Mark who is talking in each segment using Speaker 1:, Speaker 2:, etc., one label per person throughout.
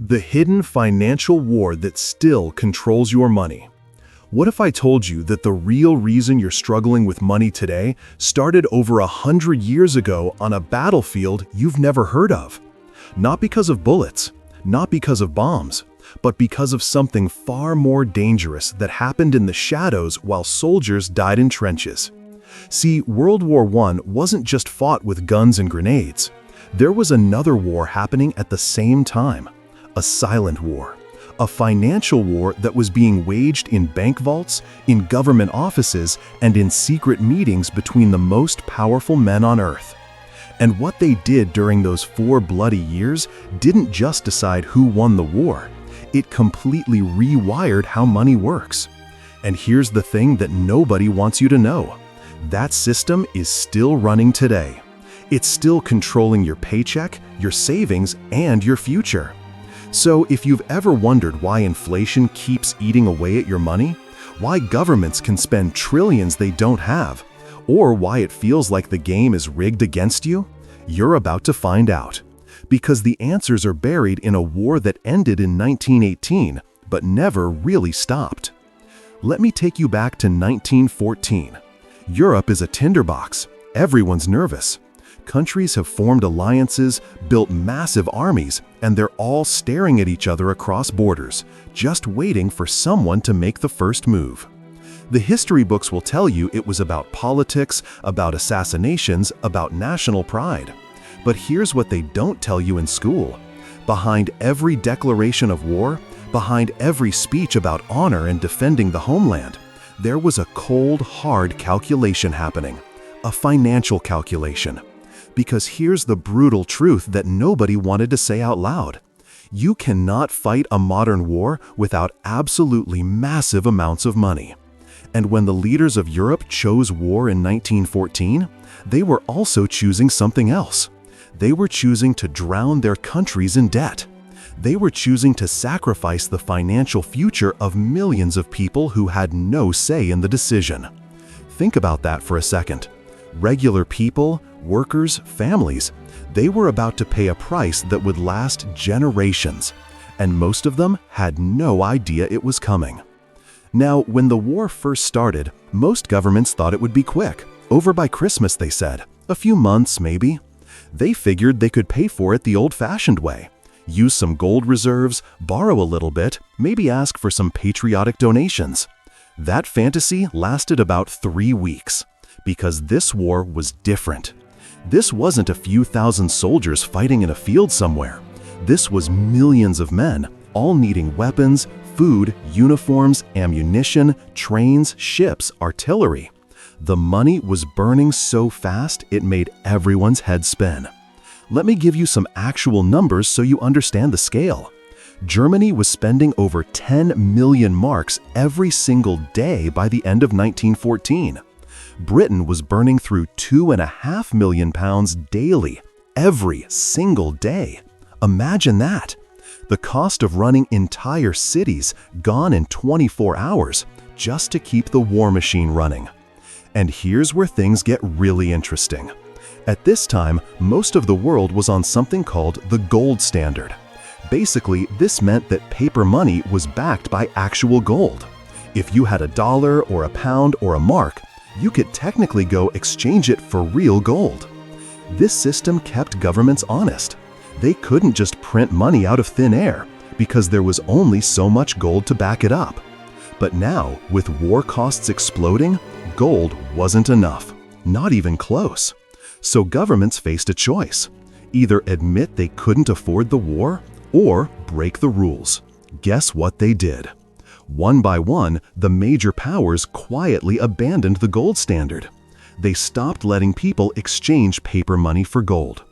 Speaker 1: The hidden financial war that still controls your money. What if I told you that the real reason you're struggling with money today started over 100 years ago on a battlefield you've never heard of? Not because of bullets, not because of bombs, but because of something far more dangerous that happened in the shadows while soldiers died in trenches. See, World War I wasn't just fought with guns and grenades. There was another war happening at the same time. A silent war. A financial war that was being waged in bank vaults, in government offices, and in secret meetings between the most powerful men on Earth. And what they did during those 4 bloody years didn't just decide who won the war. It completely rewired how money works. And here's the thing that nobody wants you to know. That system is still running today. It's still controlling your paycheck, your savings, and your future. So if you've ever wondered why inflation keeps eating away at your money, why governments can spend trillions they don't have, or why it feels like the game is rigged against you, you're about to find out. Because the answers are buried in a war that ended in 1918, but never really stopped. Let me take you back to 1914. Europe is a tinderbox. Everyone's nervous. Countries have formed alliances, built massive armies, and they're all staring at each other across borders, just waiting for someone to make the first move. The history books will tell you it was about politics, about assassinations, about national pride. But here's what they don't tell you in school. Behind every declaration of war, behind every speech about honor and defending the homeland, there was a cold, hard calculation happening. A financial calculation. Because here's the brutal truth that nobody wanted to say out loud. You cannot fight a modern war without absolutely massive amounts of money. And when the leaders of Europe chose war in 1914, they were also choosing something else. They were choosing to drown their countries in debt. They were choosing to sacrifice the financial future of millions of people who had no say in the decision. Think about that for a second. Regular people, workers, families, they were about to pay a price that would last generations, and most of them had no idea it was coming. Now, when the war first started, most governments thought it would be quick. Over by Christmas, they said. A few months, maybe. They figured they could pay for it the old-fashioned way. Use some gold reserves, borrow a little bit, maybe ask for some patriotic donations. That fantasy lasted about 3 weeks. Because this war was different. This wasn't a few thousand soldiers fighting in a field somewhere. This was millions of men, all needing weapons, food, uniforms, ammunition, trains, ships, artillery. The money was burning so fast it made everyone's head spin. Let me give you some actual numbers so you understand the scale. Germany was spending over 10 million marks every single day by the end of 1914. Britain was burning through £2.5 million daily, every single day. Imagine that. The cost of running entire cities gone in 24 hours just to keep the war machine running. And here's where things get really interesting. At this time, most of the world was on something called the gold standard. Basically, this meant that paper money was backed by actual gold. If you had a dollar or a pound or a mark, you could technically go exchange it for real gold. This system kept governments honest. They couldn't just print money out of thin air because there was only so much gold to back it up. But now, with war costs exploding, gold wasn't enough, not even close. So governments faced a choice. Either admit they couldn't afford the war or break the rules. Guess what they did? One by one, the major powers quietly abandoned the gold standard. They stopped letting people exchange paper money for gold.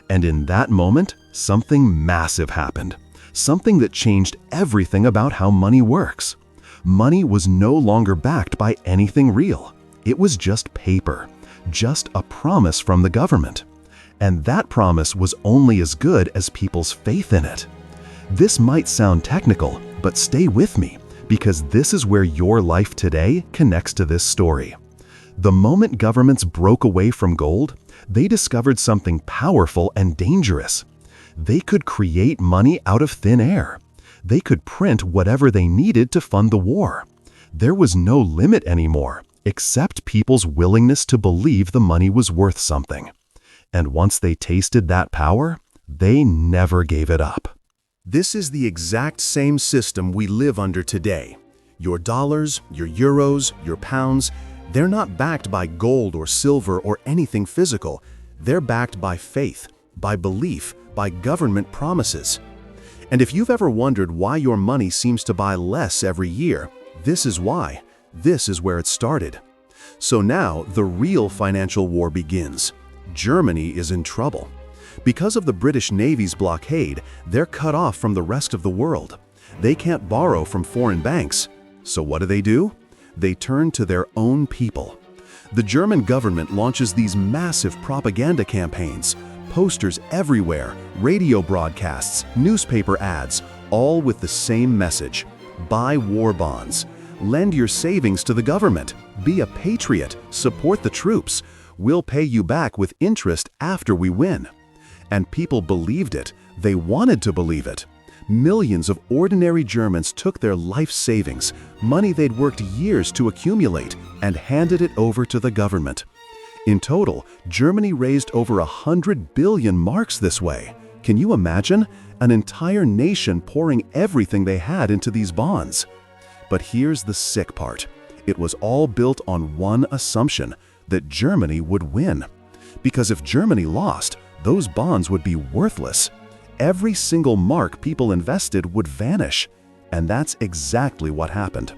Speaker 1: And in that moment, something massive happened. Something that changed everything about how money works. Money was no longer backed by anything real. It was just paper, just a promise from the government. And that promise was only as good as people's faith in it. This might sound technical, but stay with me. Because this is where your life today connects to this story. The moment governments broke away from gold, they discovered something powerful and dangerous. They could create money out of thin air. They could print whatever they needed to fund the war. There was no limit anymore, except people's willingness to believe the money was worth something. And once they tasted that power, they never gave it up. This is the exact same system we live under today. Your dollars, your euros, your pounds, they're not backed by gold or silver or anything physical. They're backed by faith, by belief, by government promises. And if you've ever wondered why your money seems to buy less every year, this is why. This is where it started. So now the real financial war begins. Germany is in trouble. Because of the British Navy's blockade, they're cut off from the rest of the world. They can't borrow from foreign banks. So what do? They turn to their own people. The German government launches these massive propaganda campaigns, posters everywhere, radio broadcasts, newspaper ads, all with the same message: buy war bonds. Lend your savings to the government. Be a patriot. Support the troops. We'll pay you back with interest after we win. And people believed it. They wanted to believe it. Millions of ordinary Germans took their life savings, money they'd worked years to accumulate, and handed it over to the government. In total, Germany raised over 100 billion marks this way. Can you imagine? An entire nation pouring everything they had into these bonds. But here's the sick part. It was all built on one assumption: that Germany would win. Because if Germany lost, those bonds would be worthless. Every single mark people invested would vanish. And that's exactly what happened.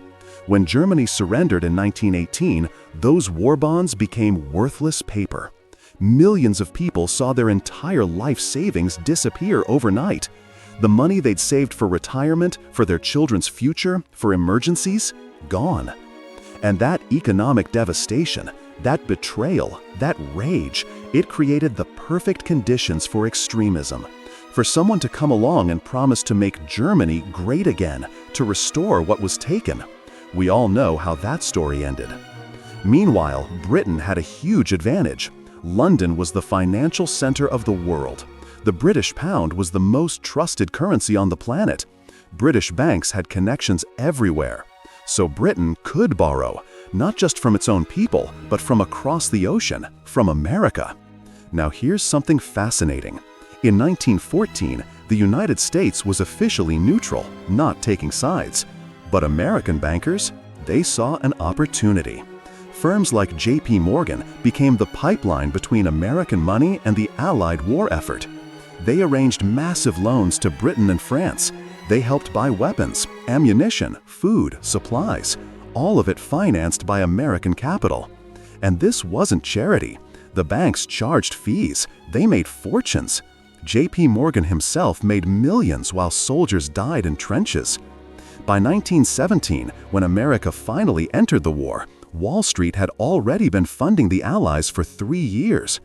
Speaker 1: When Germany surrendered in 1918, those war bonds became worthless paper. Millions of people saw their entire life savings disappear overnight. The money they'd saved for retirement, for their children's future, for emergencies, gone. And that economic devastation, that betrayal, that rage, it created the perfect conditions for extremism. For someone to come along and promise to make Germany great again, to restore what was taken. We all know how that story ended. Meanwhile, Britain had a huge advantage. London was the financial center of the world. The British pound was the most trusted currency on the planet. British banks had connections everywhere. So Britain could borrow, not just from its own people, but from across the ocean, from America. Now here's something fascinating. In 1914, the United States was officially neutral, not taking sides. But American bankers, they saw an opportunity. Firms like J.P. Morgan became the pipeline between American money and the Allied war effort. They arranged massive loans to Britain and France. They helped buy weapons, ammunition, food, supplies, all of it financed by American capital. And this wasn't charity. The banks charged fees. They made fortunes. J.P. Morgan himself made millions while soldiers died in trenches. By 1917, when America finally entered the war, Wall Street had already been funding the Allies for 3 years.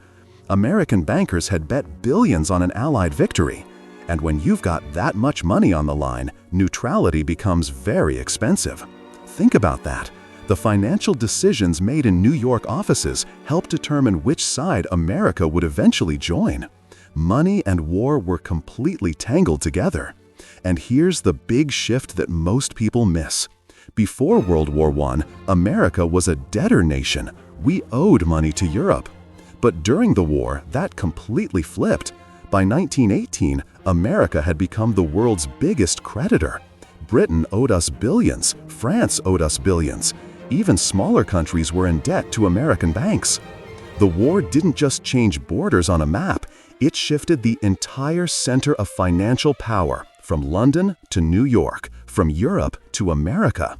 Speaker 1: American bankers had bet billions on an Allied victory. And when you've got that much money on the line, neutrality becomes very expensive. Think about that. The financial decisions made in New York offices helped determine which side America would eventually join. Money and war were completely tangled together. And here's the big shift that most people miss. Before World War I, America was a debtor nation. We owed money to Europe. But during the war, that completely flipped. By 1918, America had become the world's biggest creditor. Britain owed us billions. France owed us billions. Even smaller countries were in debt to American banks. The war didn't just change borders on a map. It shifted the entire center of financial power, from London to New York, from Europe to America.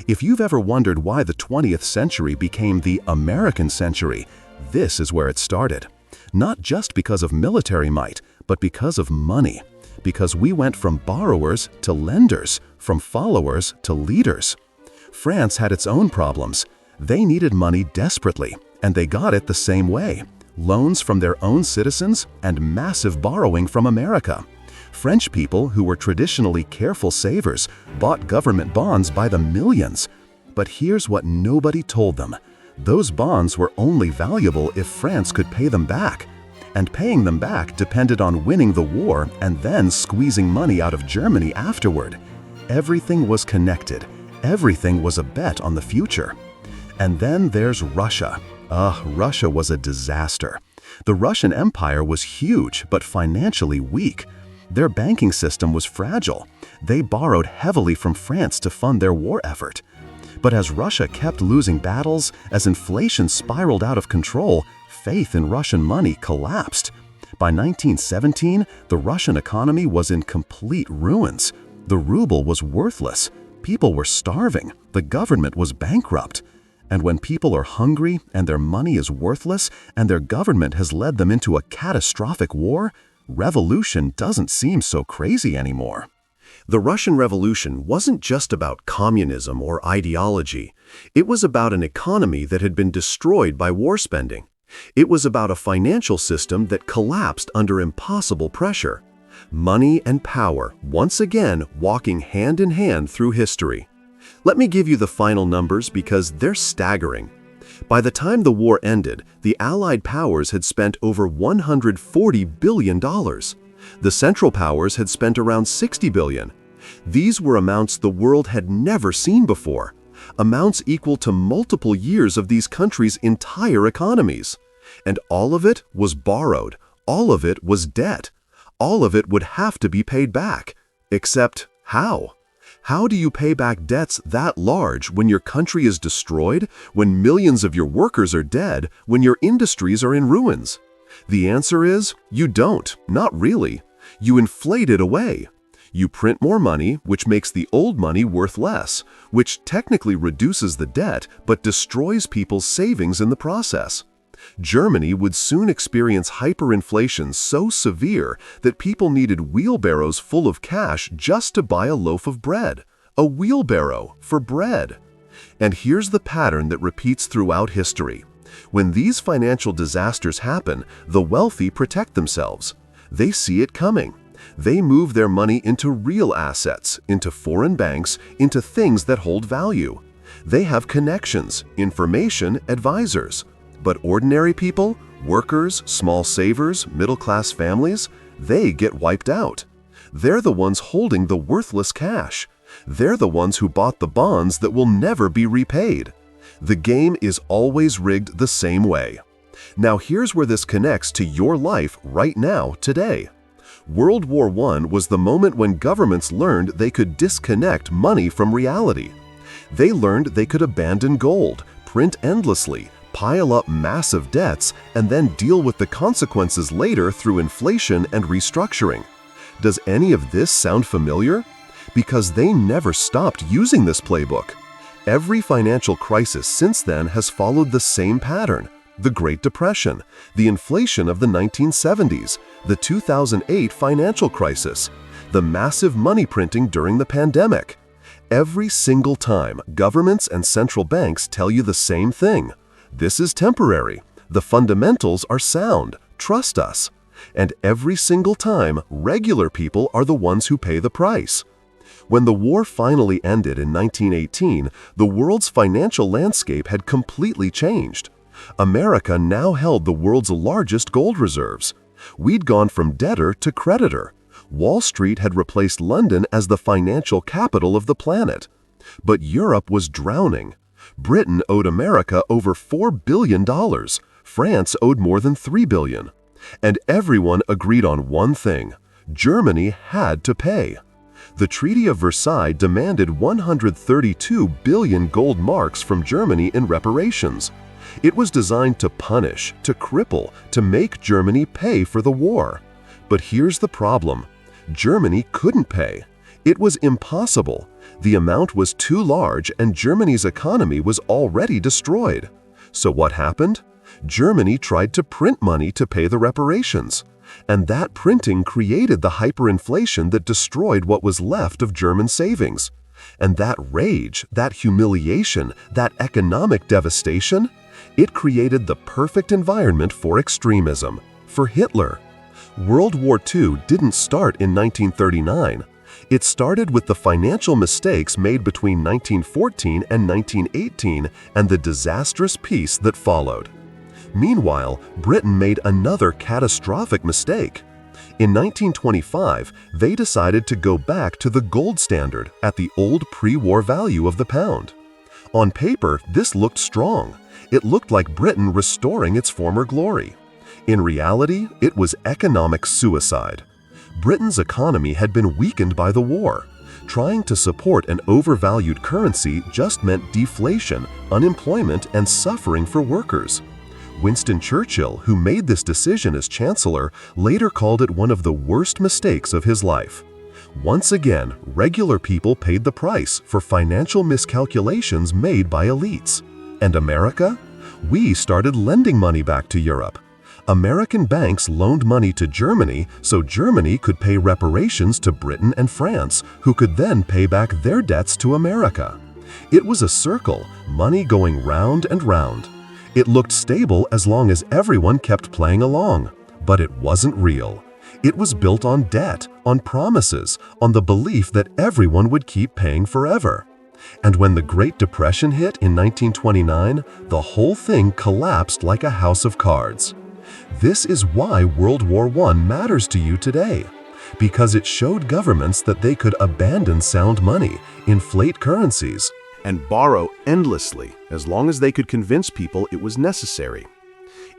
Speaker 1: If you've ever wondered why the 20th century became the American century, this is where it started. Not just because of military might, but because of money. Because we went from borrowers to lenders, from followers to leaders. France had its own problems. They needed money desperately, and they got it the same way. Loans from their own citizens and massive borrowing from America. French people, who were traditionally careful savers, bought government bonds by the millions. But here's what nobody told them. Those bonds were only valuable if France could pay them back.
Speaker 2: And paying them back depended on winning the war and then squeezing money out of Germany afterward. Everything was connected. Everything was a bet on the future. And then there's Russia. Russia was a disaster. The Russian Empire was huge but financially weak. Their banking system was fragile. They borrowed heavily from France to fund their war effort. But as Russia kept losing battles, as inflation spiraled out of control, faith in Russian money collapsed. By 1917, the Russian economy was in complete ruins. The ruble was worthless. People were starving. The government was bankrupt. And when people are hungry and their money is worthless and their government has led them into a catastrophic war, revolution doesn't seem so crazy anymore.
Speaker 1: The Russian Revolution wasn't just about communism or ideology. It was about an economy that had been destroyed by war spending. It was about a financial system that collapsed under impossible pressure. Money and power, once again, walking hand in hand through history. Let me give you the final numbers because they're staggering. By the time the war ended, the Allied powers had spent over $140 billion. The Central Powers had spent around $60 billion. These were amounts the world had never seen before, amounts equal to multiple years of these countries' entire economies. And all of it was borrowed. All of it was debt. All of it would have to be paid back. Except how? How do you pay back debts that large when your country is destroyed, when millions of your workers are dead, when your industries are in ruins? The answer is, you don't, not really. You inflate it away. You print more money, which makes the old money worth less, which technically reduces the debt but destroys people's savings in the process. Germany would soon experience hyperinflation so severe that people needed wheelbarrows full of cash just to buy a loaf of bread. A wheelbarrow for bread. And here's the pattern that repeats throughout history. When these financial disasters happen, the wealthy protect themselves. They see it coming. They move their money into real assets, into foreign banks, into things that hold value. They have connections, information, advisors. But ordinary people, workers, small savers, middle-class families, they get wiped out. They're the ones holding the worthless cash. They're the ones who bought the bonds that will never be repaid. The game is always rigged the same way. Now here's where this connects to your life right now, today. World War I was the moment when governments learned they could disconnect money from reality. They learned they could abandon gold, print endlessly, pile up massive debts, and then deal with the consequences later through inflation and restructuring. Does any of this sound familiar? Because they never stopped using this playbook. Every financial crisis since then has followed the same pattern. The Great Depression, the inflation of the 1970s, the 2008 financial crisis, the massive money printing during the pandemic. Every single time, governments and central banks tell you the same thing. This is temporary. The fundamentals are sound. Trust us. And every single time, regular people are the ones who pay the price. When the war finally ended in 1918, the world's financial landscape had completely changed. America now held the world's largest gold reserves. We'd gone from debtor to creditor. Wall Street had replaced London as the financial capital of the planet. But Europe was drowning. Britain owed America over $4 billion. France owed more than $3 billion. And everyone agreed on one thing: Germany had to pay. The Treaty of Versailles demanded 132 billion gold marks from Germany in reparations. It was designed to punish, to cripple, to make Germany pay for the war. But here's the problem: Germany couldn't pay. It was impossible. The amount was too large and Germany's economy was already destroyed. So what happened? Germany tried to print money to pay the reparations. And that printing created the hyperinflation that destroyed what was left of German savings. And that rage, that humiliation, that economic devastation, it created the perfect environment for extremism, for Hitler. World War II didn't start in 1939. It started with the financial mistakes made between 1914 and 1918 and the disastrous peace that followed.
Speaker 2: Meanwhile, Britain made another catastrophic mistake. In 1925, they decided to go back to the gold standard at the old pre-war value of the pound. On paper, this looked strong. It looked like Britain restoring its former glory. In reality, it was economic suicide. Britain's economy had been weakened by the war. Trying to support an overvalued currency just meant deflation, unemployment, and suffering for workers. Winston Churchill, who made this decision as Chancellor, later called it one of the worst mistakes of his life. Once again, regular people paid the price for financial miscalculations made by elites. And America? We started lending money back to Europe. American banks loaned money to Germany so Germany could pay reparations to Britain and France, who could then pay back their debts to America. It was a circle, money going round and round. It looked stable as long as everyone kept playing along, but it wasn't real. It was built on debt, on promises, on the belief that everyone would keep paying forever. And when the Great Depression hit in 1929, the whole thing collapsed like a house of cards. This is why World War I matters to you today, because it showed governments that they could abandon sound money, inflate currencies,
Speaker 1: and borrow endlessly as long as they could convince people it was necessary.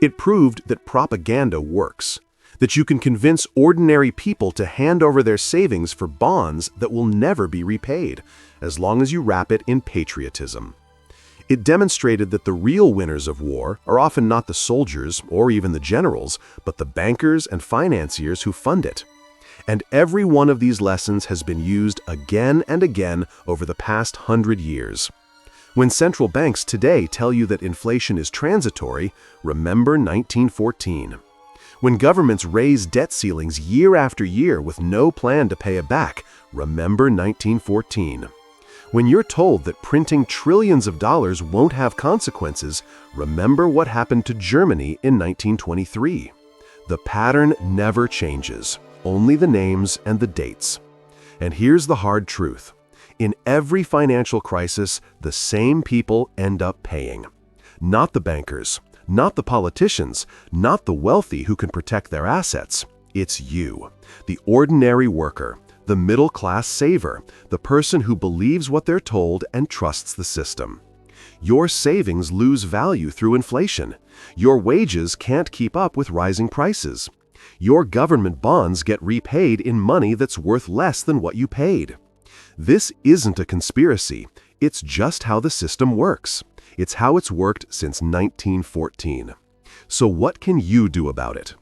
Speaker 1: It proved that propaganda works, that you can convince ordinary people to hand over their savings for bonds that will never be repaid, as long as you wrap it in patriotism. It demonstrated that the real winners of war are often not the soldiers or even the generals, but the bankers and financiers who fund it. And every one of these lessons has been used again and again over the past 100 years. When central banks today tell you that inflation is transitory, remember 1914. When governments raise debt ceilings year after year with no plan to pay it back, remember 1914. When you're told that printing trillions of dollars won't have consequences, remember what happened to Germany in 1923. The pattern never changes. Only the names and the dates. And here's the hard truth. In every financial crisis, the same people end up paying. Not the bankers, not the politicians, not the wealthy who can protect their assets. It's you, the ordinary worker, the middle-class saver, the person who believes what they're told and trusts the system. Your savings lose value through inflation. Your wages can't keep up with rising prices. Your government bonds get repaid in money that's worth less than what you paid. This isn't a conspiracy. It's just how the system works. It's how it's worked since 1914. So what can you do about it?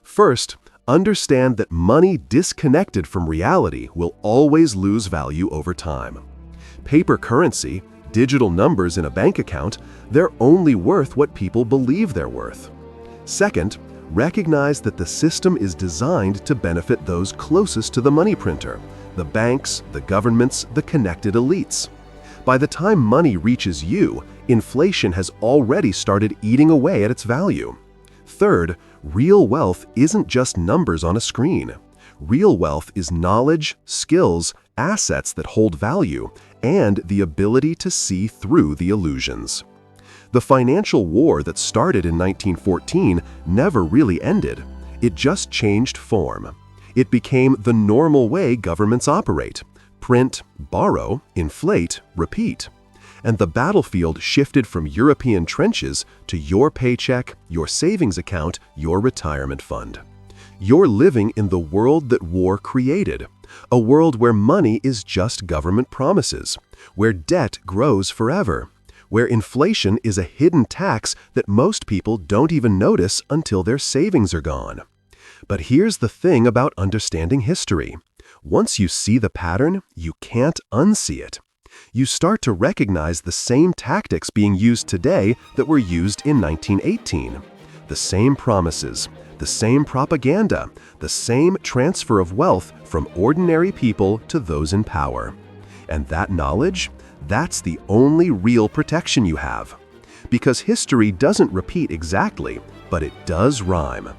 Speaker 1: First, understand that money disconnected from reality will always lose value over time. Paper currency, digital numbers in a bank account, they're only worth what people believe they're worth. Second, recognize that the system is designed to benefit those closest to the money printer, the banks, the governments, the connected elites. By the time money reaches you, inflation has already started eating away at its value. Third, real wealth isn't just numbers on a screen. Real wealth is knowledge, skills, assets that hold value, and the ability to see through the illusions. The financial war that started in 1914 never really ended. It just changed form. It became the normal way governments operate: print, borrow, inflate, repeat. And the battlefield shifted from European trenches to your paycheck, your savings account, your retirement fund. You're living in the world that war created, a world where money is just government promises, where debt grows forever, where inflation is a hidden tax that most people don't even notice until their savings are gone. But here's the thing about understanding history. Once you see the pattern, you can't unsee it. You start to recognize the same tactics being used today that were used in 1918. The same promises, the same propaganda, the same transfer of wealth from ordinary people to those in power. And that knowledge? That's the only real protection you have. Because history doesn't repeat exactly, but it does rhyme.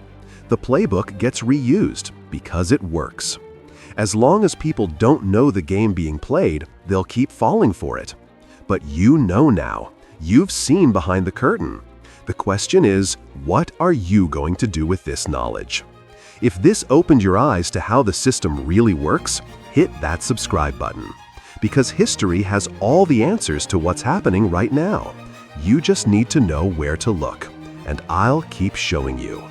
Speaker 1: The playbook gets reused because it works. As long as people don't know the game being played, they'll keep falling for it. But you know now. You've seen behind the curtain. The question is, what are you going to do with this knowledge? If this opened your eyes to how the system really works, hit that subscribe button. Because history has all the answers to what's happening right now. You just need to know where to look, and I'll keep showing you.